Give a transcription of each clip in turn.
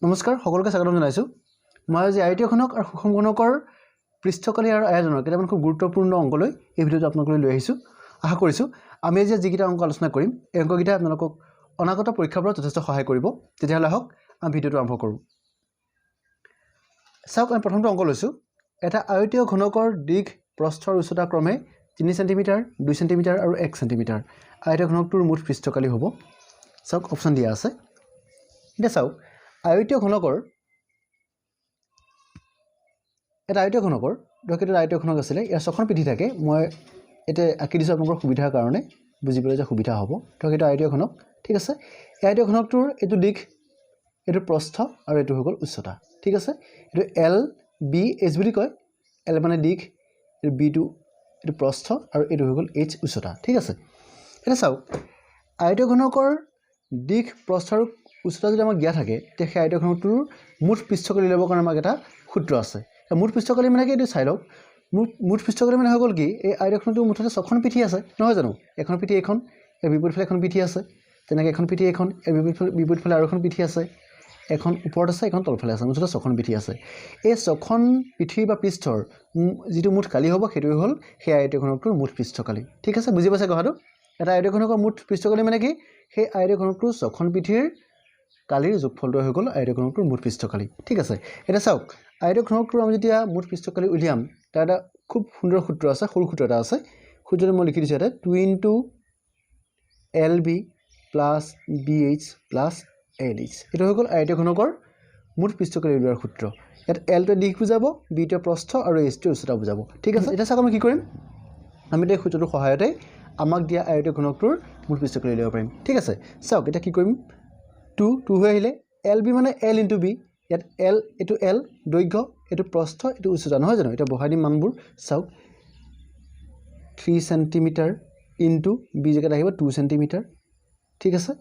নমস্কাৰ সকলোকে স্বাগতম জনাইছো মই আজি আয়তীয়খনক আৰু সুষম ঘনকৰ পৃষ্ঠকালি আৰু আয়তনৰ কেইটামান খুব গুৰুত্বপূৰ্ণ অংকলৈ এই ভিডিঅটো আপোনালোকলৈ লৈ আহিছো আশা কৰিছো আমি আজি যিকেইটা অংক আলোচনা কৰিম এই অংককেইটা আপোনালোকক অনাগত পৰীক্ষাৰ পৰা যথেষ্ট সহায় কৰিব তেতিয়াহ'লে হওক আমি ভিডিঅটো আৰম্ভ কৰোঁ চাওক আমি প্ৰথমটো অংক লৈছো এটা আয়তীয় ঘনকৰ দিশ প্ৰস্থৰ উচ্চতা ক্ৰমে 3 সেন্টিমিটাৰ 2 সেন্টিমিটাৰ আৰু 1 সেন্টিমিটাৰ আয়তীয় ঘনকটোৰ মুঠ পৃষ্ঠকালি হ'ব চাওক অপচন দিয়া আছে এটা চাওক আয়তীয় ঘনকৰ এটা আয়তীয় ঘনকৰ ধৰক এটা আয়তীয় ঘনক আছিলে ইয়াৰ ছখন পিঠি থাকে মই এটা আঁকি দিছো আপোনালোকৰ সুবিধাৰ কাৰণে বুজিবলৈ যে সুবিধা হ'ব ধৰক এটা আয়তীয় ঘনক ঠিক আছে এই আয়তীয় ঘনকটোৰ এইটো দিশ এইটো প্ৰস্থ আৰু এইটো হৈ গ'ল উচ্চতা ঠিক আছে এইটো এল বি এইচ বুলি কয় এল মানে দিশ এইটো বি টো এইটো প্ৰস্থ আৰু এইটো হৈ গ'ল এইচ উচ্চতা ঠিক আছে এটা চাওক আয়তীয় ঘনকৰ দিশ প্ৰস্থ আৰু উচ্চতা যদি আমাক দিয়া থাকে তে সেই আয়তীয় ঘনকটোৰ মুঠ পৃষ্ঠকালি ল'বৰ কাৰণে আমাক এটা সূত্ৰ আছে মুঠ পৃষ্ঠকালি মানে কি এইটো চাই লওক মুঠ পৃষ্ঠকালি মানে হৈ গ'ল কি এই আয়তীয় ঘনকটোৰ মুঠতে ছখন পিঠি আছে নহয় জানো এখন পিঠি এখন এই বিপৰীত ফালে এখন পিঠি আছে তেনেকৈ এখন পিঠি এখন এই বিপৰীত ফালে আৰু এখন পিঠি আছে এখন ওপৰত আছে এখন তলফালে আছে মুঠতে ছখন পিঠি আছে এই ছখন পিঠি বা পৃষ্ঠৰ যিটো মুঠ কালি হ'ব সেইটোৱে হ'ল সেই আয়তীয় ঘনকটোৰ মুঠ পৃষ্ঠকালি ঠিক আছে বুজি পাইছে কথাটো এটা আয়তীয় ঘনকৰ মুঠ পৃষ্ঠকালি মানে কি সেই আয়তীয় ঘনকটোৰ ছখন পিঠিৰ কালিৰ যোগফলটো হৈ গ'ল আয়তীয় ঘনকটোৰ মুঠ পৃষ্ঠকালি ঠিক আছে এটা চাওক আয়তীয় ঘনকটোৰ আমি যেতিয়া মুঠ পৃষ্ঠকালি উলিয়াম তাৰ এটা খুব সুন্দৰ সূত্ৰ আছে সৰু সূত্ৰ এটা আছে সূত্ৰটো মই লিখি দিছোঁ ইয়াতে 2 * LB + BH + LH এইটো হৈ গ'ল আয়তীয় ঘনকৰ মুঠ পৃষ্ঠকালি উলিওৱাৰ সূত্ৰ ইয়াত L টো দিশ বুজাব B টো প্ৰস্থ আৰু H টো উচ্চতা বুজাব ঠিক আছে এটা চাওক আমি কি কৰিম আমি এই সূত্ৰটোৰ সহায়তে আমাক দিয়া আয়তীয় ঘনকটোৰ মুঠ পৃষ্ঠকালি উলিয়াব পাৰিম ঠিক আছে চাওক এটা কি কৰিম 2 হৈ আহিলে LB মানে L * B ইয়াত L এইটো L দৈৰ্ঘ্য এইটো প্ৰস্থ এইটো উচ্চতা নহয় জানো এটা বহাই দিম মানবোৰ চাওক 3 সেন্টিমিটাৰ * B জেগাত আহিব 2 সেন্টিমিটাৰ ঠিক আছে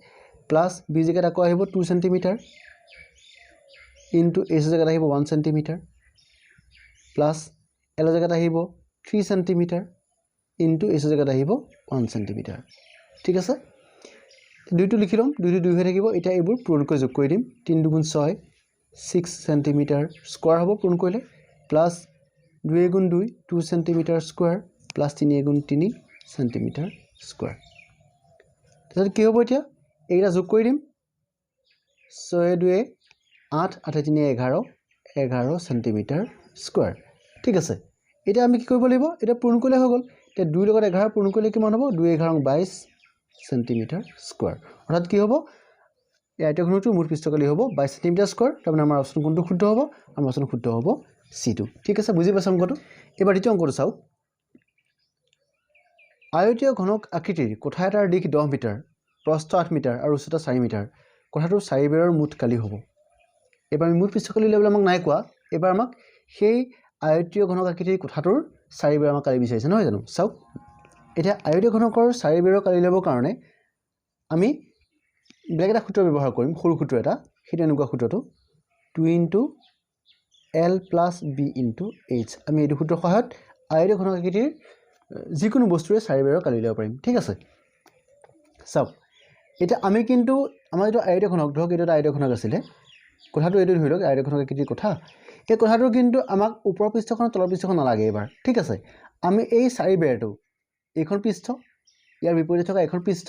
প্লাস B জেগাত আকৌ আহিব 2 সেন্টিমিটাৰ * H জেগাত আহিব 1 সেন্টিমিটাৰ প্লাস L জেগাত আহিব 3 সেন্টিমিটাৰ * H জেগাত আহিব 1 সেন্টিমিটাৰ ঠিক আছে দুইটো লিখি লম দুই হৈ থাকিব এটা এইবোৰ পূৰণকৈ যোগ কৰি দিম 3 * 2 = 6 6 সেন্টিমিটাৰ স্কয়াৰ হ'ব পূৰণ কৰিলে plus 2 * 2 2 centimetre square plus 3 * 3 centimetre square তাহলে কি হ'ব এতিয়া এইটা যোগ কৰি দিম 6 * 2 8 8 * 3 11 11 সেন্টিমিটাৰ স্কয়াৰ ঠিক আছে এটা আমি কি কৰিব লাগিব এটা পূৰণ কৰিলে হৈ গ'ল তে 2 লগত 11 পূৰণ কৰিলে কিমান হ'ব 2 11 22 সেন্টিমিটাৰ স্কয়াৰ অৰ্থাৎ কি হ'ব এই আয়তীয় ঘনকটোৰ মুঠ পৃষ্ঠকালি হ'ব 22 সেন্টিমিটাৰ স্কয়াৰ তাৰমানে আমাৰ অপচন কোনটো শুদ্ধ হ'ব আমাৰ অপচন শুদ্ধ হ'ব C2 ঠিক আছে বুজি পাইছে অংকটো এবাৰ দ্বিতীয় অংকটো চাওক আয়তীয় ঘনক আকৃতিৰ কোঠা এটাৰ দিশ 10 মিটাৰ প্ৰস্থ 8 মিটাৰ আৰু উচ্চতা 4 মিটাৰ কোঠাটোৰ চাৰিবেৰৰ মুঠ কালি হ'ব এবাৰ আমি মুঠ পৃষ্ঠকালি উলিয়াবলৈ আমাক নাই কোৱা এবাৰ আমাক সেই আয়তীয় ঘনক আকৃতিৰ কোঠাটোৰ চাৰিবেৰ আমাক কালি বিচাৰিছে নহয় জানো চাওক এতিয়া আয়তীয় ঘনকৰ চাৰিবেৰৰ কালি ল'বৰ কাৰণে আমি বেলেগ এটা সূত্ৰ ব্যৱহাৰ কৰিম সৰু সূত্ৰ এটা সেইটো এনেকুৱা সূত্ৰটো 2 * L + B * H আমি এইটো সূত্ৰৰ সহায়ত আয়তীয় ঘনক আকৃতিৰ যিকোনো বস্তুৰে চাৰিবেৰৰ কালি ল'ব পাৰিম ঠিক আছে চাওক এটা আমি কিন্তু আমাৰ যেটো আয়তীয় ঘনক ধৰক এইটো এটা আয়তীয় ঘনক আছিলে কোঠাটো এইটো ধৰি লওক আয়তীয় ঘনক আকৃতিৰ কোঠা এই কোঠাটোৰ কিন্তু আমাক ওপৰৰ পৃষ্ঠখন তলৰ পৃষ্ঠখন নালাগে এবাৰ ঠিক আছে আমি এই চাৰিবেৰটো এইখন পৃষ্ঠ ইয়াৰ বিপৰীতে থকা এখন পৃষ্ঠ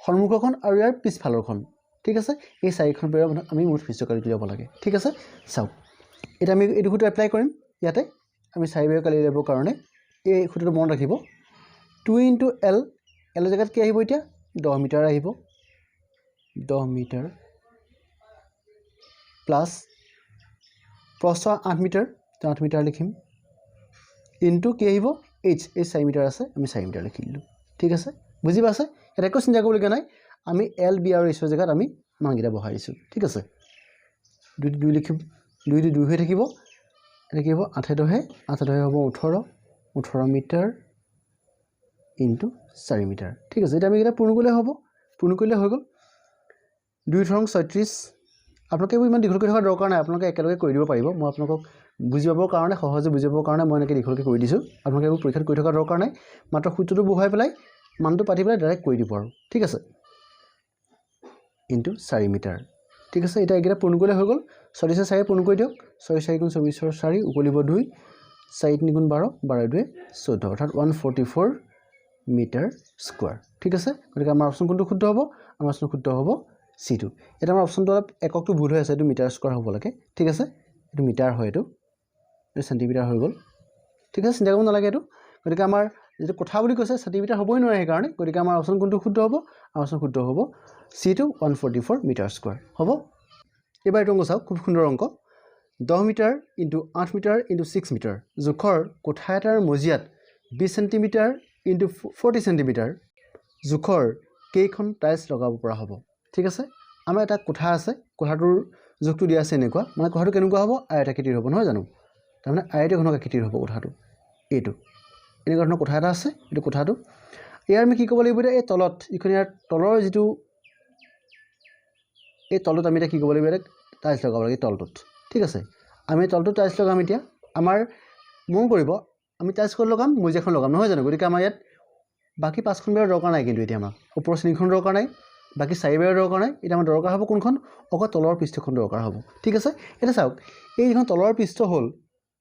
সন্মুখখন আৰু ইয়াৰ পিছফালৰখন ঠিক আছে এই চাৰিখন বেৰৰ আমি মুঠ পৃষ্ঠকালি ল'ব লাগে ঠিক আছে চাওক এটা আমি এইটো সূত্ৰ এপ্লাই কৰিম ইয়াতে আমি চাৰিবেৰৰ কালি ল'বৰ কাৰণে এই সূত্ৰটো মনত ৰাখিব 2 * L L জেগাত কি আহিব এতিয়া 10 মিটাৰ আহিব 10 মিটাৰ প্লাস প্ৰস্থ 8 মিটাৰ 8 মিটাৰ লিখিম ইনটু কি আহিব H 4 মিটাৰ আছে আমি 4 মিটাৰ লিখি দিলোঁ ঠিক আছে বুজি পাইছে এটা একো চিন্তা কৰিবলগীয়া নাই আমি L B আৰু H জেগাত আমি মানকেইটা বহাই দিছোঁ ঠিক আছে 2 লিখিম 2 হৈ থাকিব এটা কি হ'ব 8 * 2 হ'ব 18 মিটাৰ ইনটু 4 মিটাৰ ঠিক আছে এটা আমি এটা পূৰণ কৰিলে হ'ব পূৰণ কৰিলে হৈ গ'ল 2 * 3 = 36 আপোনালোকে ইমান দীঘলকৈ থকা দৰকাৰ নাই আপোনালোকে একেলগে কৰি দিব পাৰিব মই আপোনালোকক বুজি পাবৰ কাৰণে সহজে বুজি পাবৰ কাৰণে মই এনেকৈ দীঘলকৈ কৰি দিছোঁ আপোনালোকে এইবোৰ পৰীক্ষাত কৰি থকা দৰকাৰ নাই মাত্ৰ সূত্ৰটো বহুৱাই পেলাই মানটো পাতি পেলাই ডাইৰেক্ট কৰি দিব আৰু ঠিক আছে ইনটু 4 মিটাৰ ঠিক আছে এটা এইকেইটা পূৰণ কৰিলে হৈ গ'ল 44 4 পূৰণ কৰি দিয়ক 6 4 গুণ 24 4 উকলিব 2 4 3 গুণ 12 12 2 14 অৰ্থাৎ 144 মিটাৰ স্কয়াৰ ঠিক আছে গতিকে আমাৰ অপচন কোনটো শুদ্ধ হ'ব আমাৰ অপচন শুদ্ধ হ'ব C2 এটা আমাৰ অপচনটো অলপ এককটো ভুল হৈ আছে এটো মিটাৰ স্কয়াৰ হ'ব লাগে ঠিক আছে এটো মিটাৰ হয় এটো সেন্টিমিটাৰ হৈ গল ঠিক আছে চিন্তা কৰিব নালাগে এটো গতিকে আমাৰ যেটো কথা বুলি কৈছে সেন্টিমিটাৰ হ'বই নোৱাৰে এই কাৰণে গতিকে আমাৰ অপচন কোনটো শুদ্ধ হ'ব আমাৰ অপচন শুদ্ধ হ'ব C2 144 মিটাৰ স্কয়াৰ হ'ব এবাৰ এটো অংক চাওক খুব সুন্দৰ অংক 10 মিটাৰ * 8 মিটাৰ * 6 মিটাৰ জোখৰ কোঠা এটাৰ মজিয়াত 20 সেন্টিমিটাৰ * 40 সেন্টিমিটাৰ জোখৰ কেইখন টাইলছ লগাব পৰা হ'ব ঠিক আছে আমাৰ এটা কোঠা আছে কোঠাটোৰ জোখটো দিয়া আছে এনেকুৱা মানে কোঠাটো কেনেকুৱা হ'ব আয়তাকৃতিৰ হ'ব নহয় জানো তাৰমানে আয়তীয় ঘনক আকৃতিৰ হ'ব কোঠাটো এইটো এনেকুৱা ধৰণৰ কোঠা এটা আছে এইটো কোঠাটো ইয়াৰ আমি কি ক'ব লাগিব এই তলত ইখন ইয়াৰ তলৰ যেটো এই তলত আমি এটা কি ক'ব লাগিব টাইলছ লগাব লাগিব তলটোত ঠিক আছে আমি তলটোত টাইলছ লগাম এতিয়া আমাৰ মন কৰিব আমি টাইলছ ক'ত লগাম মজিয়াখন লগাম নহয় জানো গতিকে আমাৰ ইয়াত বাকি 5খন বেৰ দৰকাৰ নাই কিন্তু এতিয়া আমাৰ ওপৰৰ শ্ৰেণীখন দৰকাৰ নাই বাকি 4 বেৰ দৰকাৰ নাই এটা আমাৰ দৰকাৰ হ'ব কোনখন অকল তলৰ পৃষ্ঠখন দৰকাৰ হ'ব ঠিক আছে এটা চাওক এই যিখন তলৰ পৃষ্ঠ হ'ল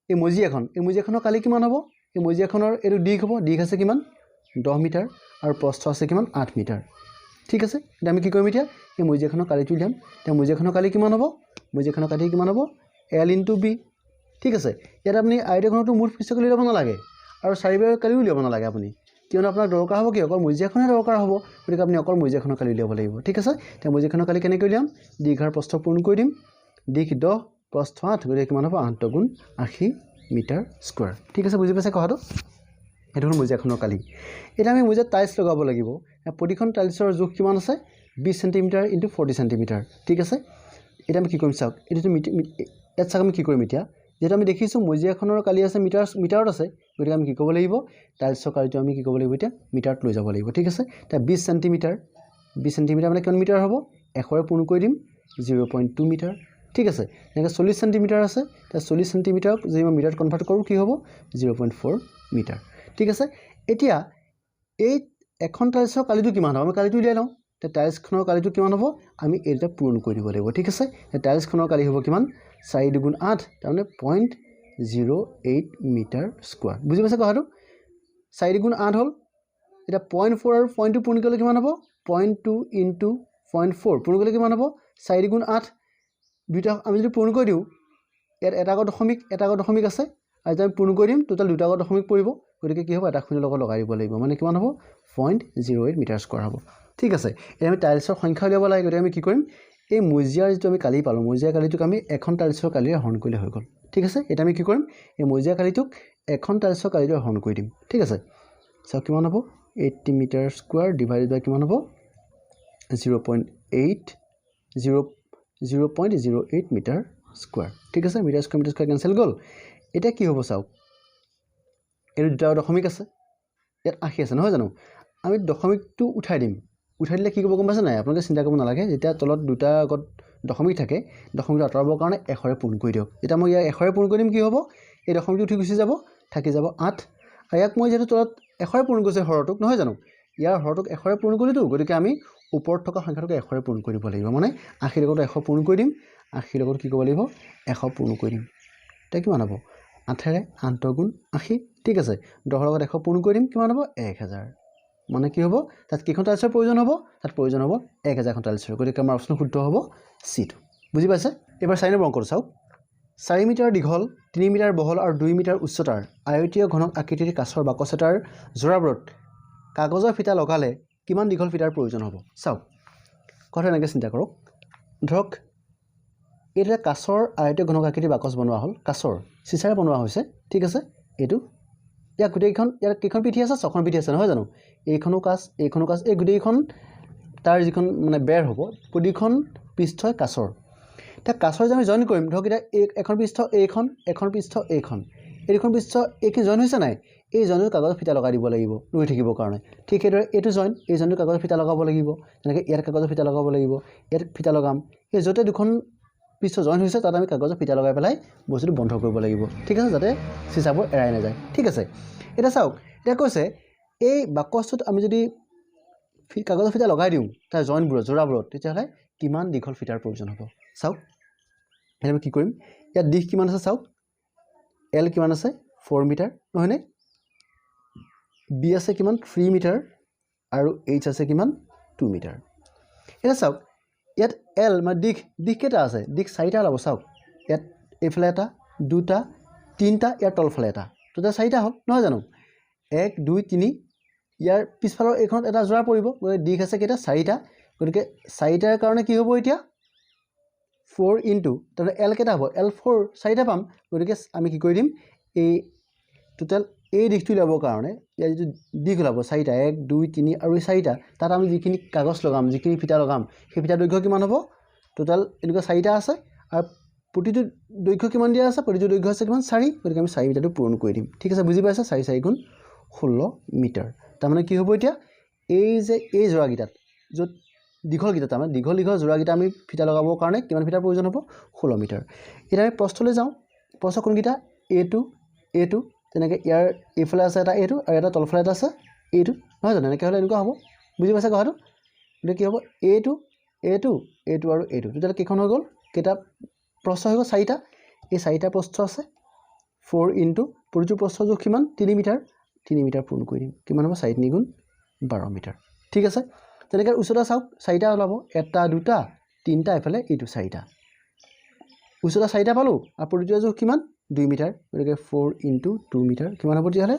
এই মজিয়াখনৰ কালি কিমান হ'ব এই মজিয়াখনৰ এটো দিক হ'ব দিক আছে কিমান 10 মিটাৰ আৰু প্ৰস্থ আছে কিমান 8 মিটাৰ ঠিক আছে এটা আমি কি কৰিম এতিয়া এই মজিয়াখনৰ কালিটো লিয়াম তে মজিয়াখনৰ কালি কিমান হ'ব মজিয়াখনৰ কালি কিমান হ'ব L * B ঠিক আছে ইয়াত আপুনি আয়তঘনটো মূল পৃষ্ঠক লৈ ল'ব নালাগে আৰু 4 বেৰ কালিও লিয়াব নালাগে আপুনি কিয়নো আপোনাৰ দৰকাৰ হ'ব কি অকল মজিয়াখনে দৰকাৰ হ'ব গতিকে আপুনি অকল মজিয়াখনৰ কালি লিয়াব লাগিব ঠিক আছে তে মজিয়াখনৰ কালি কেনেকৈ লিয়াম দীঘ আৰু প্ৰস্থ পূৰণ কৰি দিম দীঘ 10 প্ৰস্থ 8 গতিকে কিমান হ'ব 8 * 80 মিটাৰ স্কয়াৰ ঠিক আছে বুজি পাইছে কথাটো এটো হ'ল মজিয়াখনৰ কালি এটা আমি মজিয়াত টাইলছ লগাব লাগিব প্ৰতিখন টাইলছৰ জোখ কিমান আছে 20 সেন্টিমিটাৰ * 40 সেন্টিমিটাৰ ঠিক আছে এটা আমি কি কৰিম চাওক এটো ইয়াত চাওক আমি কি কৰিম এতিয়া যেটা আমি দেখিছো মজিয়াখনৰ কালি আছে মিটাৰত আছে গতিকে আমি কি ক'ব লাগিব টাইলছৰ কালিটো আমি কি ক'ব লাগিব এতিয়া মিটাৰত লৈ যাব লাগিব ঠিক আছে তা 20 সেন্টিমিটাৰ মানে কিমান মিটাৰ হ'ব 100 ৰে পূৰণ কৰি দিম 0.2 মিটাৰ ঠিক আছে এনেকৈ 40 সেন্টিমিটাৰ আছে তা 40 সেন্টিমিটাৰক যদি আমি মিটাৰত কনভাৰ্ট কৰো কি হ'ব 0.4 মিটাৰ ঠিক আছে এতিয়া এই এখন টাইলছৰ কালিটো কিমান হ'ব আমি কালিটো উলিয়াই লওঁ তে টাইলছখনৰ কালিটো কিমান হ'ব আমি এটা পূৰণ কৰি দিব লাগিব ঠিক আছে টাইলছখনৰ কালি হ'ব কিমান 4 * 2 = 8 তাৰমানে 0.08 মিটাৰ স্কয়াৰ বুজি পাইছে কথাটো 4 * 2 = 8 হ'ল এটা 0.4 আৰু পইণ্টটো পূৰণ কৰিলে কিমান হ'ব 0.2 * 0.4 পূৰণ কৰিলে কিমান হ'ব 4 * 2 = 8 দুটা আমি যদি পূৰণ কৰি দিও ইয়াত এটা দশমিক আছে আৰু আমি পূৰণ কৰি দিম টোটাল দুটা দশমিক পৰিব গতিকে কি হ'ব এটা শূন্য লগত লগাই দিব লাগিব মানে কিমান হ'ব 0.08 মিটাৰ স্কয়াৰ হ'ব ঠিক আছে এতিয়া আমি টাইলছৰ সংখ্যা উলিয়াব লাগে গতিকে আমি কি কৰিম এই মজিয়াৰ যেটো আমি কালি পালো মজিয়াৰ কালিটোক আমি এখন টাইলছৰ কালিৰে হৰণ কৰিলে হৈ গ'ল ঠিক আছে এটা আমি কি কৰিম এই মজিয়াৰ কালিটোক এখন টাইলছৰ কালিৰে হৰণ কৰি দিম ঠিক আছে সো কিমান হ'ব 80 মিটাৰ স্কয়াৰ ডিভাইডেড বাই কিমান হ'ব 0.08 মিটাৰ স্কয়াৰ ঠিক আছে মিটাৰ স্কয়াৰ কেনসেল গ'ল এটা কি হ'ব চাওক এই দুটা দশমিক আছে ইয়াত 80 আছে নহয় জানো আমি দশমিকটো উঠাই দিলে কি হ'ব গম পাইছে নাই আপোনালোকে চিন্তা কৰিব নালাগে যেতিয়া তলত দুটা আগত দশমিক থাকে দশমিকটো আঁতৰাবৰ কাৰণে 100 ৰে পূৰণ কৰি দিয়ক এটা মই ইয়াৰ 100 ৰে পূৰণ কৰি দিম কি হ'ব এই দশমিকটো উঠি গুচি যাব থাকি যাব 8 আৰু ইয়াক মই যেটো তলত 100 ৰে পূৰণ কৰিছে হৰটোক নহয় জানো ইয়াৰ হৰটোক 100 ৰে পূৰণ কৰিলো গতিকে আমি ওপৰত থকা সংখ্যাটোক 100 ৰে পূৰণ কৰিব লাগিব মানে 80 লগত 100 পূৰণ কৰি দিম 80 লগত কি কৰিব লাগিব 100 পূৰণ কৰি দিম তে কিমান হ'ব 8 ৰে 8 * 80 ঠিক আছে 10 লগত 100 পূৰণ কৰি দিম কিমান হ'ব 1000 মানে কি হ'ব তাত কিখন টাইলছৰ প্ৰয়োজন হ'ব তাত প্ৰয়োজন হ'ব 1000 খন টাইলছৰ গতিকে আমাৰ অপচন শুদ্ধ হ'ব C2 বুজি পাইছে এবাৰ 4 নম্বৰ অংকটো চাওক 4 মিটাৰ দীঘল 3 মিটাৰ বহল আৰু 2 মিটাৰ উচ্চতাৰ আয়তীয় ঘনক আকৃতিৰ কাঁচৰ বাকচ এটাৰ জোৰাবোৰত কাগজৰ ফিটা লগালে কিমান দীঘল ফিটাৰ প্ৰয়োজন হ'ব চাওক কথা এনেকৈ চিন্তা কৰক ধৰক এটা কাঁচৰ আয়তীয় ঘনক আকৃতিৰ বাকচ বনোৱা হ'ল কাঁচৰ চিচাৰে বনোৱা হৈছে ঠিক আছে এটো ইয়া গুটেইখন ইয়াৰ কেইখন পিঠি আছে 6খন পিঠি আছে নহয় জানো এইখনো কাঁচ এই গুটেইখন তাৰ যিখন মানে বেৰ হ'ব প্ৰতিখন পৃষ্ঠই কাঁচৰ তা কাঁচৰ যে আমি জয়েন কৰিম ধৰক এটা এখন পৃষ্ঠ এখন পৃষ্ঠ এইখন এইখন পৃষ্ঠ একে জয়েন হৈছে নাই এই জয়েনৰ কাগজৰ ফিটা লগাই দিব লাগিব ৰৈ থাকিবৰ কাৰণে ঠিক সেইদৰে এইটো জয়েন এই জয়েনৰ কাগজৰ ফিটা লগাব লাগিব যেনেকৈ ইয়াৰ কাগজৰ ফিটা লগাব লাগিব ইয়াৰ ফিটা লগাম এই যতে দুখন পৃষ্ঠ জয়েন হৈছে তাত আমি কাগজৰ ফিটা লগাই পেলাই বস্তুটো বন্ধ কৰিব লাগিব ঠিক আছে যাতে চিচাবোৰ এৰাই না যায় ঠিক আছে এটা চাওক এটা কৈছে এই বাকচটোত আমি যদি কাগজৰ ফিটা লগাই দিওঁ তাৰ জয়েনবোৰত জোৰাবোৰত তেতিয়াহ'লে কিমান দীঘল ফিটাৰ প্ৰয়োজন হ'ব চাওক আমি কি কৰিম ইয়াত দিশ কিমান আছে চাওক L কিমান আছে 4 মিটাৰ নহয়নে B আছে কিমান 3 মিটাৰ আৰু H আছে কিমান 2 মিটাৰ এটা চাওক ইয়াত L মানে দিশ কেটা আছে দিশ 4টা লাব চাওক ইয়াত এফালে এটা দুটা তিনটা ইয়াৰ তলফালে এটা টোটাল 4টা হ'ল নহয় জানো 1 2 3 ইয়াৰ পিছফালৰ এইখনত এটা জোৰা পৰিব দিশ আছে কেটা 4টা গতিকে 4টাৰ কাৰণে কি হ'ব এতিয়া 4 ইনটু তাহলে L কেটা হ'ব L4 4টা পাম গতিকে আমি কি কৰি দিম এই টোটাল এই দিশটো লাবৰ কাৰণে ইয়াৰ যে দিশ লাব 4টা 1 2 3 আৰু 4টা তাত আমি যিখিনি কাগজ লগাম যিখিনি ফিটা লগাম সেই ফিটা দৈৰ্ঘ্য কিমান হ'ব টোটাল এনেকুৱা 4টা আছে আৰু প্ৰতিটো দৈৰ্ঘ্য কিমান দিয়া আছে প্ৰতিটো দৈৰ্ঘ্য আছে কিমান 4 গতিকে আমি 4 মিটাৰটো পূৰণ কৰি দিম ঠিক আছে বুজি পাইছা 4 4 গুণ 16 মিটাৰ তাৰ মানে কি হ'ব এতিয়া এই যে এই জোৰাগিটাত য'ত দীঘল গিটা তাৰ মানে দীঘল জোৰা গিটা আমি ফিটা লগাবৰ কাৰণে কিমান ফিটাৰ প্ৰয়োজন হ'ব 16 মিটাৰ এটা আমি প্ৰস্থলৈ যাওঁ প্ৰস্থ কোন গিটা A2 তেনেকৈ ইয়াৰ এইফালে আছে এটা A2 আৰু এটা তলফালে এটা আছে A2 নহয় জানো এনেকৈ হ'লে এনেকুৱা হ'ব বুজি পাইছা কথাটো এতিয়া কি হ'ব A2 আৰু A2 টোটাল কেইখন হৈ গ'ল কেইটা প্ৰস্থ হৈ গ'ল 4টা এই 4টা প্ৰস্থ আছে 4 ইনটু প্ৰতিটো প্ৰস্থ জোখ কিমান 3 মিটাৰ পূৰণ কৰি দিম কিমান হ'ব 4 গুণ 12 মিটাৰ ঠিক আছে তেনেকৈ উচ্চতা চাওক 4টা ওলাব এটা দুটা তিনটা এফালে এইটো 4টা উচ্চতা 4টা পালো আৰু প্ৰতিটো জোখ কিমান 2 মিটাৰ গতিকে 4 ইনটু 2 মিটাৰ কিমান হ'ব তেতিয়াহ'লে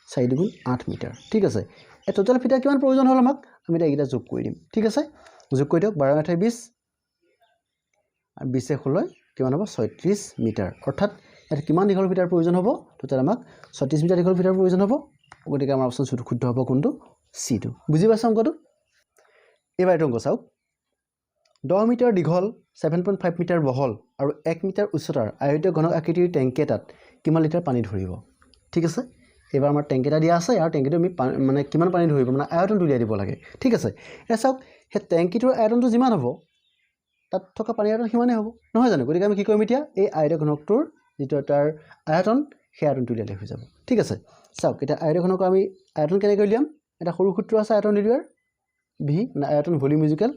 4 গুণ 8 মিটাৰ ঠিক আছে এই টোটাল ফিটা কিমান প্ৰয়োজন হ'ল আমাক আমি এইকেইটা যোগ কৰি দিম ঠিক আছে যোগ কৰি দিয়ক 12 × 20 আৰু 20 × 16 কিমান হ'ব 36 মিটাৰ অৰ্থাৎ এটা কিমান দীঘল ফিটাৰ প্ৰয়োজন হ'ব টোটাল আমাক 36 মিটাৰ দীঘল ফিটাৰ প্ৰয়োজন হ'ব গতিকে আমাৰ অপচন শুদ্ধ হ'ব কোনটো C2 বুজি পাইছা অংকটো এবাৰ এইটো অংক চাওক 10 মিটাৰ দীঘল 7.5 মিটাৰ বহল আৰু 1 মিটাৰ উচ্চতাৰ আয়তীয় ঘন আকৃতিৰ টেংক এটাত কিমান লিটাৰ পানী ধৰিব ঠিক আছে এবাৰ আমাৰ টেংক এটা দিয়া আছে আৰু টেংকিটো আমি মানে কিমান পানী ধৰিব মানে আয়তনটো উলিয়াই দিব লাগে ঠিক আছে এটা চাওক সেই টেংকিটোৰ আয়তনটো যিমান হ'ব তাত থকা পানীৰ আয়তন সিমানেই হ'ব নহয় জানো গতিকে আমি কি কৰিম এতিয়া এই আয়তীয় ঘনকটোৰ যেটো তাৰ আয়তন সেই আয়তনটো উলিয়ালে হৈ যাব ঠিক আছে চাওক এটা আয়তীয় ঘনক আমি আয়তন কেনেকৈ উলিয়াম এটা সৰু সূত্ৰ আছে আয়তন উলিওৱাৰ V মানে আয়তন volume equal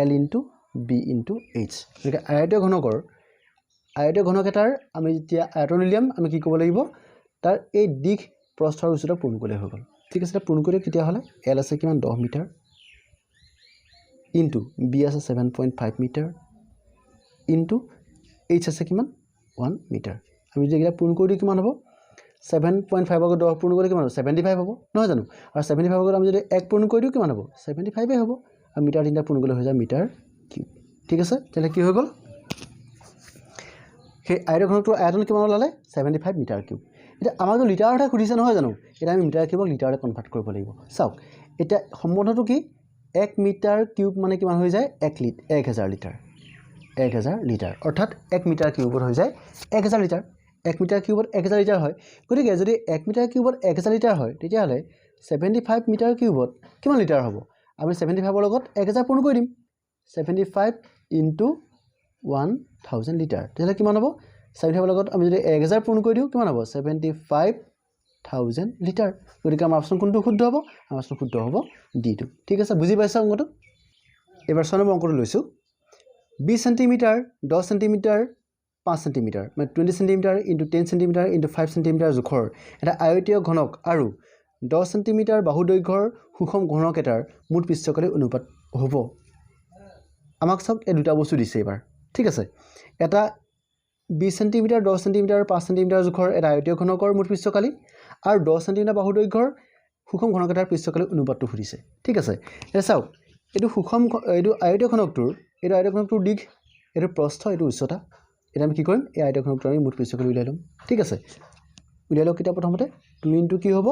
L into B into H গতিকে আয়তীয় ঘনক এটাৰ আমি যেতিয়া আয়তন উলিয়াম আমি কি ক'ব লাগিব তাৰ এই দিশ প্ৰস্থ আৰু উচ্চতা পূৰণ কৰিলে হৈ গ'ল ঠিক আছে পূৰণ কৰি তেতিয়া হ'লে L আছে কিমান 10 মিটাৰ ইনটু B আছে 7.5 মিটাৰ ইনটু H আছে কিমান 1 মিটাৰ আমি যদি এটা পূৰণ কৰি দিও কিমান হ'ব 7.5 ক 10 পূৰণ কৰিলে কিমান হ'ব 75 হ'ব নহয় জানো আৰু 75 ক আমি যদি 1 পূৰণ কৰি দিও কিমান হ'ব 75 এ হ'ব আৰু মিটাৰ তিনটা পূৰণ কৰিলে হৈ যায় মিটাৰ কিউব ঠিক আছে তাহলে কি হৈ গ'ল সেই আয়তীয় ঘনকটোৰ আয়তন কিমান ওলালে 75 মিটাৰ কিউব এটা আমাক লিটাৰতে খুদিছে নহয় জানো এটা আমি মিটাৰ কিউবক লিটাৰতে কনভাৰ্ট কৰিব লাগিব চাওক এটা সম্বন্ধটো কি 1 মিটাৰ কিউব মানে কিমান হৈ যায় 1000 লিটাৰ 1000 লিটাৰ অৰ্থাৎ 1 মিটাৰ কিউবত হৈ যায় 1000 লিটাৰ 1 মিটাৰ কিউবত 1000 লিটাৰ হয় গতিকে যদি 1 মিটাৰ কিউবত 1000 লিটাৰ হয় তেতিয়াহ'লে 75 মিটাৰ কিউবত কিমান লিটাৰ হ'ব আমি 75 ৰ লগত 1000 পূৰণ কৰি দিম 75 ইনটু 1000 লিটাৰ তেতিয়াহ'লে কিমান হ'ব 75 ৰ লগত আমি যদি 1000 পূৰণ কৰি দিও কিমান হ'ব 75000 লিটাৰ গতিকে আমাৰ অপচন কোনটো শুদ্ধ হ'ব আমাৰ অপচন শুদ্ধ হ'ব D2 ঠিক আছে বুজি পাইছা অংকটো এবাৰ 6 নম্বৰ অংকটো লৈছো 20 সেন্টিমিটাৰ 10 সেন্টিমিটাৰ 5 সেন্টিমিটাৰ মানে 20 centimetre into 10 centimetre into 5 centimetre জোখৰ এটা আয়তীয় ঘনক আৰু 10 সেন্টিমিটাৰ বাহু দৈৰ্ঘ্যৰ সুষম ঘনক এটাৰ মুঠ পৃষ্ঠকালি অনুপাত হ'ব আমাক সব এই দুটা বস্তু দিছে এবাৰ ঠিক আছে এটা 20 সেন্টিমিটাৰ 10 সেন্টিমিটাৰ 5 সেন্টিমিটাৰ জোখৰ এটা আয়তীয় ঘনকৰ মুঠ পৃষ্ঠকালি আৰু 10 সেন্টিমিটাৰ বাহু দৈৰ্ঘ্যৰ সুষম ঘনক এটাৰ পৃষ্ঠকালি অনুপাতটো সুধিছে ঠিক আছে এটা চাওক এইটো সুষম এইটো আয়তীয় ঘনকটোৰ দিশ এইটো প্ৰস্থ এইটো উচ্চতা এটা আমি কি কৰিম এই আয়তীয় ঘনকটোৰ আমি মুঠ পৃষ্ঠকালি উলিয়াই লম ঠিক আছে উলিয়াই লওক কিটা প্ৰথমতে 2 ইনটু কি হ'ব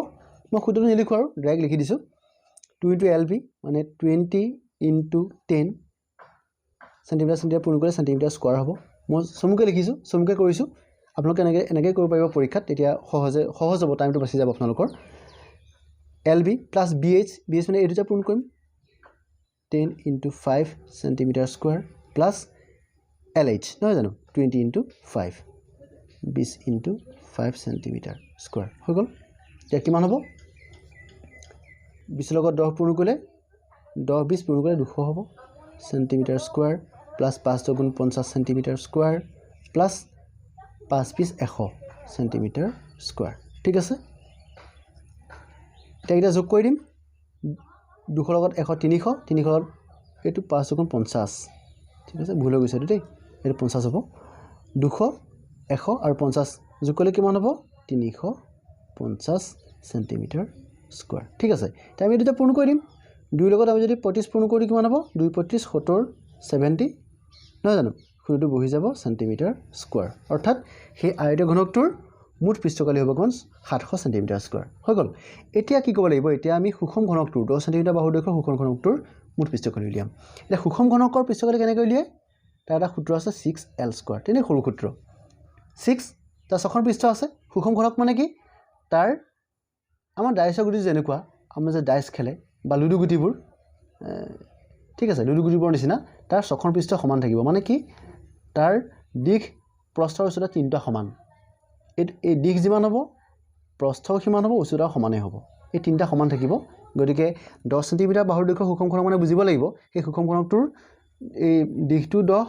মই সূত্ৰটো নিলিখো আৰু ডাইৰেক্ট লিখি দিছো 2 ইনটু LB মানে 20 ইনটু 10 সেন্টিমিটাৰ পূৰণ কৰিলে সেন্টিমিটাৰ স্কয়াৰ হ'ব মই সমুকে লিখিছো সমুকে কৰিছো আপোনালোকে এনেকৈ কৰিব পাৰিব পৰীক্ষাত তেতিয়া সহজ হ'ব টাইমটো বাচি যাব আপোনালোকৰ LB প্লাস BH মানে এই দুটা পূৰণ কৰিম 10 into 5 centimetre square plus LH নহয় জানো 20 ইনটু 5 20 ইনটু 5 সেন্টিমিটাৰ স্কয়াৰ হৈ গ'ল এতিয়া কিমান হ'ব 20 লগত 10 পূৰণ কৰিলে 10 20 পূৰণ কৰিলে 200 হ'ব centimetre square plus 5 * 50 centimetre square plus 5 পিচ 100 সেন্টিমিটাৰ স্কয়াৰ ঠিক আছে এটা যোগ কৰি দিম 200 লগত 100 300 300 লগত এটো 5 গুণ 50 ঠিক আছে ভুল হৈ গৈছে দেই এটো 50 হ'ব 200 100 আৰু 50 যোগ কৰিলে কিমান হ'ব 350 সেন্টিমিটাৰ স্কয়াৰ ঠিক আছে তা আমি এটা পূৰ্ণ কৰি দিম 2 লগত আমি যদি 25 পূৰ্ণ কৰি কিমান হ'ব 2 25 70 70 নহয় জানো খুঁটিটো বহি যাব সেন্টিমিটাৰ স্কয়াৰ অৰ্থাৎ সেই আয়তীয় ঘনকটোৰ মুঠ পৃষ্ঠকালি হ'ব কিমান 700 সেন্টিমিটাৰ স্কয়াৰ হৈ গল এতিয়া কি কৰিব লাগিব এতিয়া আমি সুষম ঘনকটোৰ 10 সেন্টিমিটাৰ বাহুৰ দৈৰ্ঘ্যৰ সুষম ঘনকটোৰ মুঠ পৃষ্ঠকালি উলিয়াম এটা সুষম ঘনকৰ পৃষ্ঠকালি কেনেকৈ উলিয়ায় তাৰ এটা সূত্ৰ আছে 6l স্কয়াৰ তেনে সৰু সূত্ৰ 6 তা ছখন পৃষ্ঠ আছে সুষম ঘনক মানে কি তাৰ আমাৰ ডাইছৰ গুটি যেনেকুৱা আমাৰ যে ডাইছ খেলে বা লুডু গুটিবোৰ ঠিক আছে লুডু গুটিবোৰ নিচিনা তাৰ ছখন পৃষ্ঠ সমান থাকিব মানে কি তাৰ দিশ প্ৰস্থৰ উচ্চতা তিনটা সমান এই দিশ যিমান হ'ব প্ৰস্থ সমান হ'ব উচ্চতা সমানে হ'ব এই তিনটা সমান থাকিব গতিকে 10 সেন্টিমিটাৰ বাহুৰ দৈৰ্ঘ্যৰ সুষম ঘনক মানে বুজিব লাগিব এই সুষম ঘনকটোৰ এই দিশটো 10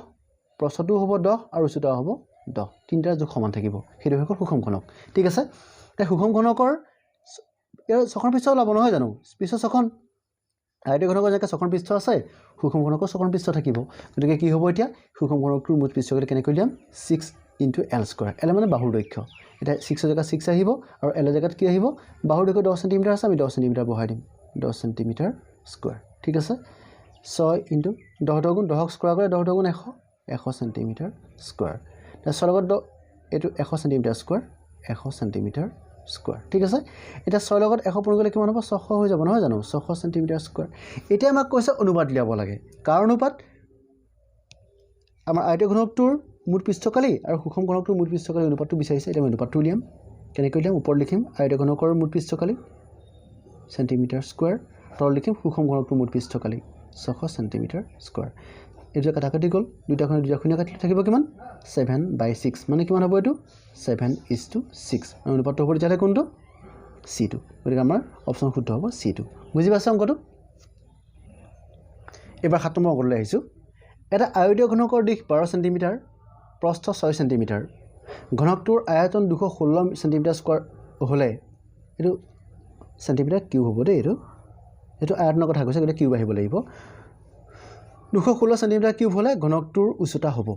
প্ৰস্থটো হ'ব 10 আৰু উচ্চতা হ'ব 10 তিনটা যোগ সমান থাকিব সেইটো হ'ল সুষম ঘনক ঠিক আছে এই সুষম ঘনকৰ ইয়াৰ ছখন পৃষ্ঠ ওলাব নহয় জানো পৃষ্ঠ ছখন আয়তীয় ঘনকৰ যেনেকৈ ছখন পৃষ্ঠ আছে সুষম ঘনকৰ ছখন পৃষ্ঠ থাকিব গতিকে কি হ'ব এতিয়া সুষম ঘনকটোৰ মুঠ পৃষ্ঠকালি কেনেকৈ উলিয়াম 6 l স্কয়াৰ l মানে বাহুৰ দৈৰ্ঘ্য এটা 6 জেগাত 6 আহিব আৰু l জেগাত কি আহিব বাহুৰ দৈৰ্ঘ্য 10 সেন্টিমিটাৰ আছে আমি 10 সেন্টিমিটাৰ বহাই দিম 10 সেন্টিমিটাৰ স্কয়াৰ ঠিক আছে 6 * 10 গুণ 10 স্কয়াৰ কৰে 10 গুণ 100 সেন্টিমিটাৰ স্কয়াৰ তাৰ 6 লগত এটো 100 সেন্টিমিটাৰ স্কয়াৰ 100 সেন্টিমিটাৰ স্কয়াৰ ঠিক আছে এটা 6 লগত 100 পূৰণ কৰিলে কিমান হ'ব 600 হৈ যাব নহয় জানো 600 সেন্টিমিটাৰ স্কয়াৰ এতিয়া আমাক কৈছে অনুপাত লিয়াব লাগে কাৰ অনুপাত আমাৰ আয়তীয় ঘনকটোৰ মুঠ পৃষ্ঠকালি আৰু সুষম ঘনকটোৰ মুঠ পৃষ্ঠকালি অনুপাতটো বিচাৰিছে এটা অনুপাতটো উলিয়াম কেনেকৈ উলিয়াম ওপৰত লিখিম আয়তীয় ঘনকৰ মুঠ পৃষ্ঠকালি সেন্টিমিটাৰ স্কয়াৰ তলত লিখিম সুষম ঘনকটোৰ মুঠ পৃষ্ঠকালি 600 সেন্টিমিটাৰ স্কয়াৰ এটা কাটাকাটি গল দুটা শূন্য কাটি থাকিব কিমান 7/6 মানে কিমান হ'ব এটো 7:6 অনুপাতটো হ'ব তেতিয়ালে কোনটো c2 গতিকে আমাৰ অপচন শুদ্ধ হ'ব c2 বুজি পাইছা অংকটো এবাৰ 7 নম্বৰ অংকলৈ আহিছো এটা আয়তীয় ঘনকৰ দিশ 12 সেন্টিমিটাৰ প্ৰস্থ 6 সেন্টিমিটাৰ ঘনকটোৰ আয়তন 216 সেন্টিমিটাৰ স্কয়াৰ হলে এটো সেন্টিমিটাৰ কিউব হ'ব দেই এটো আয়তনৰ কথা কৈছে গতিকে কিউব আহিব লাগিব 216 সেন্টিমিটাৰ কিউব হলে ঘনকটোৰ উচ্চতা হ'ব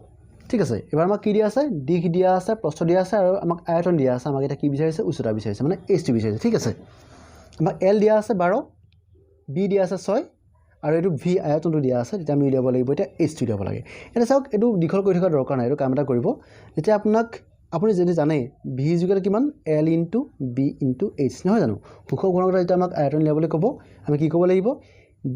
ঠিক আছে এবাৰ আমাক কি দিয়া আছে দিশ দিয়া আছে প্ৰস্থ দিয়া আছে আৰু আমাক আয়তন দিয়া আছে আমাক এটা কি বিচাৰিছে উচ্চতা বিচাৰিছে মানে h2 বিচাৰিছে ঠিক আছে আমাক l দিয়া আছে 12 b দিয়া আছে 6 আৰু এটো v আয়তনটো দিয়া আছে তেতিয়া আমি উলিয়াব লাগিব এটা h2 দিব লাগে এটা চাওক এটো দীঘল কৰি থকা দৰকাৰ নাই এটো কাম এটা কৰিব যেতিয়া আপুনি যদি জানে v = কিমান l * b * h নহয় জানো সুষম ঘনকটা যেতিয়া আমাক আয়তন লিয়াবলৈ ক'ব আমি কি ক'ব লাগিব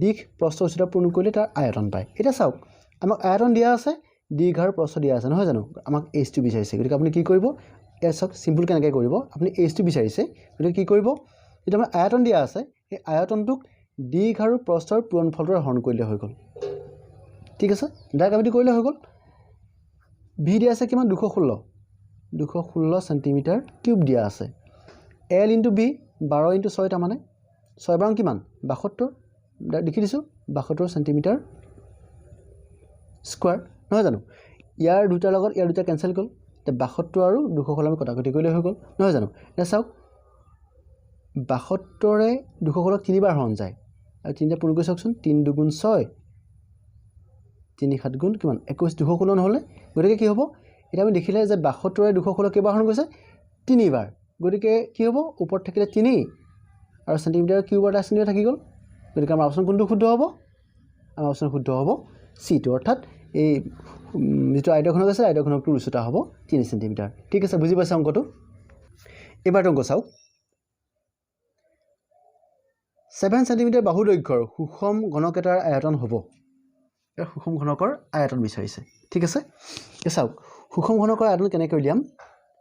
দিশ প্ৰস্থ উচ্চতা পূৰণ কৰিলে তাৰ আয়তন পায় এটা চাওক আমাক আয়তন দিয়া আছে দিশ আৰু প্ৰস্থ দিয়া আছে নহয় জানো আমাক h2 বিচাৰিছে গতিকে আপুনি কি কৰিব এ চাওক সিম্পল কেনেকৈ কৰিব আপুনি h2 বিচাৰিছে গতিকে কি কৰিব যেতিয়া আমাৰ আয়তন দিয়া আছে এই আয়তনটোক দিশ আৰু প্ৰস্থৰ পূৰণফলৰে হৰণ কৰিলে হৈ গ'ল ঠিক আছে ডাইৰেক্ট আমি কৰিলে হৈ গ'ল v দিয়া আছে কিমান 216 সেন্টিমিটাৰ কিউব দিয়া আছে l * b 12 * 6 তাৰ মানে 6 বাৰ কিমান 72 লিখি দিছো 72 সেন্টিমিটাৰ স্কয়াৰ নহয় জানো ইয়াৰ দুটাৰ লগত ইয়াৰ দুটা কেনসেল গ'ল তে 72 আৰু 216 আমি কটাকটি কৰিলে হৈ গ'ল নহয় জানো এটা চাওক 72 ৰে 216 তিনিবাৰ হৰণ যায় আৰু তিনিটা পূৰণ কৰি চাওকচোন 3 2 গুণ 6 3 7 গুণ কিমান 21 216 নহলে গতিকে কি হ'ব এটা আমি দেখিলে যে 72 ৰে 216 কেইবাৰ হৰণ গৈছে তিনিবাৰ গতিকে কি হ'ব ওপৰত থাকিলে 3 আৰু সেন্টিমিটাৰ কিউবৰ এটা চিহ্ন থাকি গ'ল গতিকে আমাৰ অপচন কোনটো শুদ্ধ হ'ব আমাৰ অপচন শুদ্ধ হ'ব c2 অৰ্থাৎ এই যেটো আয়তীয় ঘনক আছে আয়তীয় ঘনকটোৰ উচ্চতা হ'ব 3 সেন্টিমিটাৰ ঠিক আছে বুজি পাইছা অংকটো এবাৰ অংক চাওক 7 সেন্টিমিটাৰ বাহু দৈৰ্ঘ্যৰ সুষম ঘনক এটাৰ আয়তন হ'ব এই সুষম ঘনকৰ আয়তন বিচাৰিছে ঠিক আছে এ চাওক সুষম ঘনকৰ আয়তন কেনেকৈ উলিয়াম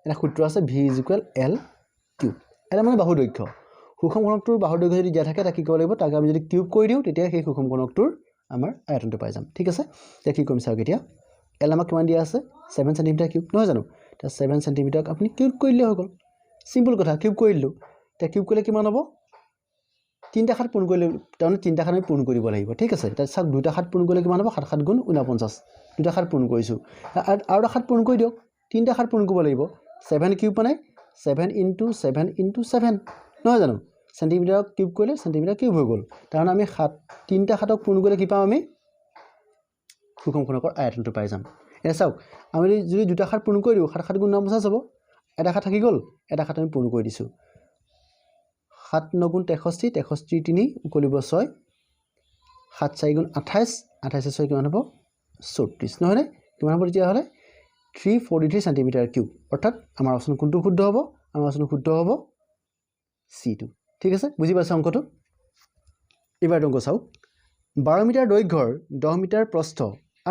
এটা সূত্ৰ আছে v = l কিউব এটা মানে বাহু দৈৰ্ঘ্য সুষম ঘনকটোৰ বাহু দৈৰ্ঘ্য যদি দিয়া থাকে তাক কি কৰিব লাগিব তাক আমি যদি কিউব কৰি দিও তেতিয়া সেই সুষম ঘনকটোৰ আমাৰ আয়তনটো পাই যাম ঠিক আছে তেতিয়া কি কৰিম চাওক এতিয়া l আমাক কিমান দিয়া আছে 7 সেন্টিমিটাৰ কিউব নহয় জানো তা 7 সেন্টিমিটাৰক আপুনি কিউব কৰিলে হৈ গ'ল সিম্পল কথা কিউব কৰিলো তা কিউব কৰিলে কিমান হ'ব তিনটা হাত পূৰণ কৰিলে তাৰমানে তিনটা হাত আমি পূৰণ কৰিব লাগিব ঠিক আছে তা চাওক দুটা হাত পূৰণ কৰিলে কিমান হ'ব 7 7 গুণ 49 দুটা হাত পূৰণ কৰিছো আৰু এটা হাত পূৰণ কৰি দিয়ক তিনিটা হাত পূৰণ কৰিব লাগিব 7 কিউব মানে 7 × 7 × 7 নহয় জানো সেন্টিমিটাৰ কিউব কৰিলে সেন্টিমিটাৰ কিউব হৈ গ'ল কাৰণ আমি তিনিটা হাতক পূৰণ কৰিলে কি পাম আমি সুষম ঘনকৰ আয়তনটো পাই যাম এ চাওক আমি যদি দুটা হাত পূৰণ কৰি দিও 7 7 × 9 50 হ'ব এটা হাত থাকি গ'ল এটা হাত আমি পূৰণ কৰি দিছো 7 9 × 63 63 3 উকলিব 6 7 4 × 28 28 6 কিমান হ'ব 34 নহয় নে কিমান হ'ব তেতিয়া হলে 343 সেন্টিমিটাৰ কিউব অৰ্থাৎ আমাৰ অপচন কোনটো শুদ্ধ হ'ব আমাৰ অপচন শুদ্ধ হ'ব C2 ঠিক আছে বুজি পাইছা অংকটো এবাৰ অংক চাও 12 মিটাৰ দৈৰ্ঘ্যৰ 10 মিটাৰ প্ৰস্থ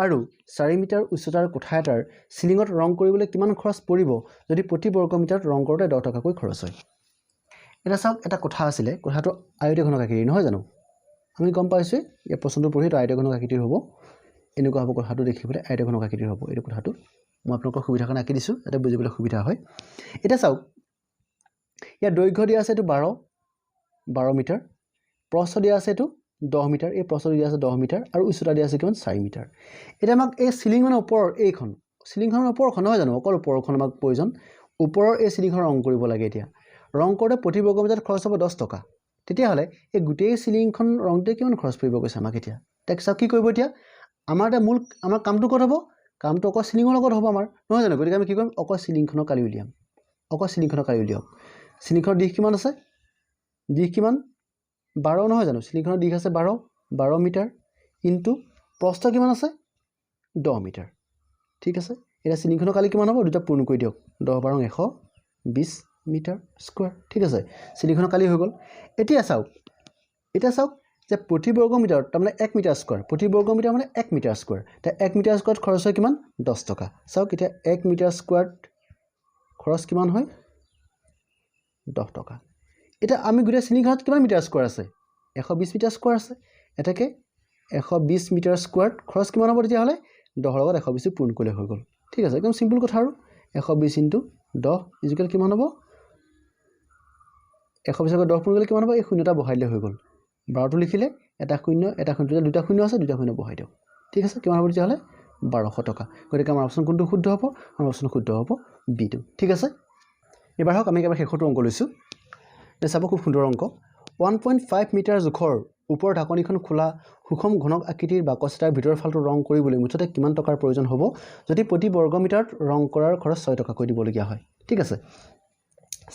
আৰু 4 মিটাৰ উচ্চতাৰ কোঠা এটাৰ সিলিঙত ৰং কৰিবলৈ কিমান খৰচ পৰিব যদি প্ৰতি বৰ্গ মিটাৰত ৰং কৰোতে 10 টকাকৈ খৰচ হয় এটা চাওক এটা কোঠা আছিল কোঠাটো আয়তীয় ঘনক আকৃতিৰ নহয় জানো আমি গম পাইছো এই প্ৰশ্নটো পঢ়ি তো আয়তীয় ঘনক আকৃতিৰ হ'ব এনেকুৱা হ'ব কোঠাটো দেখিবলৈ আয়তীয় ঘনক আকৃতিৰ হ'ব এই কোঠাটো মই আপোনালোকৰ সুবিধাৰ কাৰণে আঁকি দিছো এটা বুজিবলৈ সুবিধা হয় এটা চাওক ইয়াৰ দৈৰ্ঘ্য দিয়া আছে এটো 12 মিটাৰ প্ৰস্থ দিয়া আছে এটো 10 মিটাৰ এই প্ৰস্থ দিয়া আছে 10 মিটাৰ আৰু উচ্চতা দিয়া আছে কিমান 4 মিটাৰ এটা আমাক এই সিলিংৰ ওপৰৰ এইখন সিলিংখনৰ ওপৰখন নহয় জানো অকল ওপৰখন আমাক প্ৰয়োজন ওপৰৰ এই সিলিংখন ৰং কৰিব লাগে এতিয়া ৰং কৰোতে প্ৰতি বৰ্গ মিটাৰত খৰচ হ'ব 10 টকা তেতিয়া হলে এই গোটেই সিলিংখন ৰংতে কিমান খৰচ পৰিব কৈছে আমাক এতিয়া টেক্সা কি কৰিব এতিয়া আমাৰ কামটো ক'ত হ'ব কামটো অকল সিলিংৰ লগত হ'ব আমাৰ নহয় জানো গতিকে আমি কি কৰিম অকল সিলিংখনৰ কালি উলিয়াম অকল সিলিংখনৰ কালি উলিয়াম সিলিংখনৰ দিশ কিমান আছে দিশ কিমান 12 নহয় জানো সিলিংখনৰ দিশ আছে 12 মিটাৰ ইনটু প্ৰস্থ কিমান আছে 10 মিটাৰ ঠিক আছে এটা সিলিংখনৰ কালি কিমান হ'ব দুটা পূৰণ কৰি দিয়ক 10 12 120 মিটাৰ স্কয়াৰ ঠিক আছে সিলিংখনৰ কালি হৈ গ'ল এতিয়া চাওক যে প্ৰতি বৰ্গ মিটাৰত তাৰ মানে 1 মিটাৰ স্কয়াৰ প্ৰতি বৰ্গ মিটাৰ মানে 1 মিটাৰ স্কয়াৰ তে 1 মিটাৰ স্কয়াৰত খৰচ হয় কিমান 10 টকা চাওক এতিয়া 1 মিটাৰ স্কয়াৰত খৰচ কিমান হয় 10 টকা এটা আমি গুটে সিলিংখনত কিমান মিটাৰ স্কয়াৰ আছে 120 মিটাৰ স্কয়াৰ আছে এটাকে 120 মিটাৰ স্কয়াৰত খৰচ কিমান হ'ব তেতিয়া হলে 10 লগত 120 পূৰণ কৰিলে হৈ গ'ল ঠিক আছে একদম সিম্পল কথা আৰু 120 * 10 ইকুৱেল কিমান হ'ব 120 লগত 10 পূৰণ কৰিলে কিমান হ'ব এই শূন্যটা বহাই দিলে হৈ গ'ল 12 টো লিখিলে এটা শূন্য দুটা শূন্য আছে দুটা শূন্য বহাই দিয়ক ঠিক আছে কিমান হ'ব তেতিয়া হলে 1200 টকা গতিকে আমাৰ অপচন কোনটো শুদ্ধ হ'ব আমাৰ অপচন শুদ্ধ হ'ব B2 ঠিক আছে এবাৰ হক আমি এবাৰ শেষৰটো অংক লৈছো চাব খুব সুন্দৰ অংক 1.5 মিটাৰ জোখৰ ওপৰ ঢাকনিখন খোলা সুষম ঘনক আকৃতিৰ বাকচ এটাৰ ভিতৰৰ ফালটো ৰং কৰিবলৈ মুঠতে কিমান টকাৰ প্ৰয়োজন হ'ব যদি প্ৰতি বৰ্গ মিটাৰত ৰং কৰাৰ খৰচ 6 টকাকৈ দিবলগীয়া হয় ঠিক আছে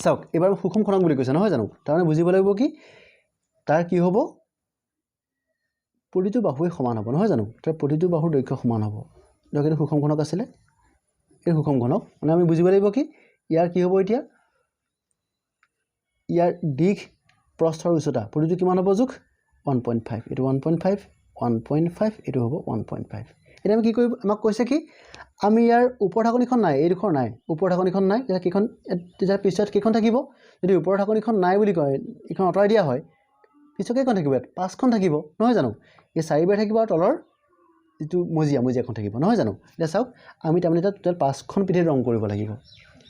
চাওক এবাৰ সুষম ঘনক বুলি কৈছে নহয় জানো তাৰমানে বুজিব লাগিব কি তাৰ কি হ'ব প্ৰতিটো বাহুৱে সমান হ'ব নহয় জানো তাৰ প্ৰতিটো বাহুৰ দৈৰ্ঘ্য সমান হ'ব যদি সুষম ঘনক আছিল এই সুষম ঘনক মানে আমি বুজিব লাগিব কি ইয়াৰ কি হ'ব এতিয়া ইয়াৰ দিশ প্ৰস্থৰ উচ্চতা প্ৰতিটো কিমান হ'ব জোখ 1.5 এটো 1.5 এটো হ'ব 1.5 এটা আমি কি কৰিব আমাক কৈছে কি আমি ইয়াৰ ওপৰ ঢাকনিখন নাই এই দুখৰ নাই ওপৰ ঢাকনিখন নাই তেতিয়া কিখন তেতিয়া পিছত কিখন থাকিব যদি ওপৰ ঢাকনিখন নাই বুলি কয় ইখন অতৰাই দিয়া হয় পিছত কেইখন থাকিব 5খন থাকিব নহয় জানো এই 4 বাৰ থাকিব আৰু তলৰ যেটো মজিয়াখন থাকিব নহয় জানো এটা চাওক আমি তাৰমানে এটা টোটাল 5খন পিঠি ৰং কৰিব লাগিব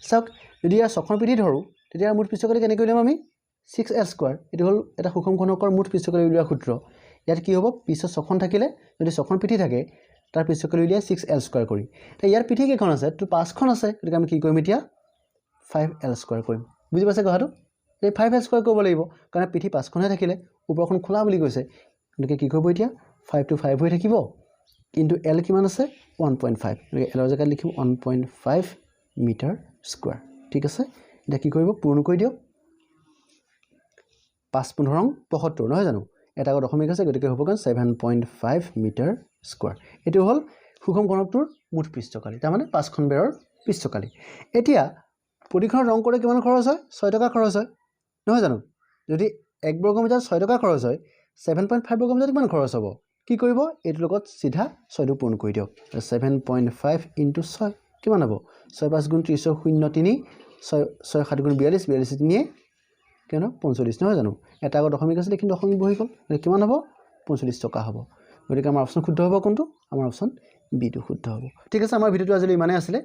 চাওক যদি ইয়াৰ 6খন পিঠি ধৰো তেতিয়া মুঠ পৃষ্ঠকালি কেনেকৈ উলিয়াম আমি 6l² এটো হল এটা সুষম ঘনকৰ মুঠ পৃষ্ঠকালি উলিওৱা সূত্ৰ ইয়াত কি হ'ব পিছত 6খন থাকিলে যদি 6খন পিঠি থাকে তাৰ পৃষ্ঠকালি উলিয়াই 6l² কৰি তে ইয়াৰ পিঠি কেইখন আছে তো 5খন আছে গতিকে আমি কি কৰিম এতিয়া 5l² কৰিম বুজি পাইছে কথাটো এই 5l² কৰিব লাগিব কাৰণ পিঠি 5খনহে থাকিলে ওপৰখন খোলা বুলি কৈছে গতিকে কি কৰিব এতিয়া 5 to 5 হৈ থাকিব কিন্তু l কিমান আছে 1.5 গতিকে l ৰ জায়গাত লিখিম 1.5 মিটাৰ স্কয়াৰ ঠিক আছে এটা কি কৰিব পূৰ্ণ কৰি দিয়ক 5 15 75 নহয় জানো এটা দশমিক আছে গতিকে হ'ব গন 7.5 মিটাৰ স্কয়াৰ এটো হল সুষম ঘনকটোৰ মুঠ পৃষ্ঠকালি তাৰ মানে 5খন বেৰৰ পৃষ্ঠকালি এতিয়া প্ৰতিখন ৰং কৰে কিমান খৰচ হয় 6 টকা খৰচ হয় নহয় জানো যদি 1 বৰ্গ মিটাৰ 6 টকা খৰচ হয় 7.5 বৰ্গ মিটাৰ কিমান খৰচ হ'ব কি কৰিব এটো লগত সিধা 6 টো পূৰণ কৰি দিয়ক 7.5 * 6 কিমান হ'ব 6 5 * 30 03 6 7 * 42 42 3 কেন 45 নহয় জানো এটা দশমিক আছে কিন্তু দশমিক বহি গল কিমান হ'ব 45 টকা হ'ব গতিকে আমাৰ অপচন শুদ্ধ হ'ব কোনটো আমাৰ অপচন B2 শুদ্ধ হ'ব ঠিক আছে আমাৰ ভিডিওটো আজিলৈ ইমানে আছিল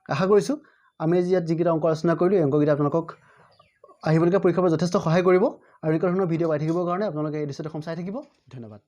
আশা কৰিছো আমি ইয়াত যিকিটা অংক আলোচনা কৰিলো এই অংককিটা আপোনালোকক আহিবলগীয়া পৰীক্ষাৰ যথেষ্ট সহায় কৰিব আৰু এই ধৰণৰ ভিডিও পাই থাকিবৰ কাৰণে আপোনালোকে এই দৃশ্যটো চাই থাকিব ধন্যবাদ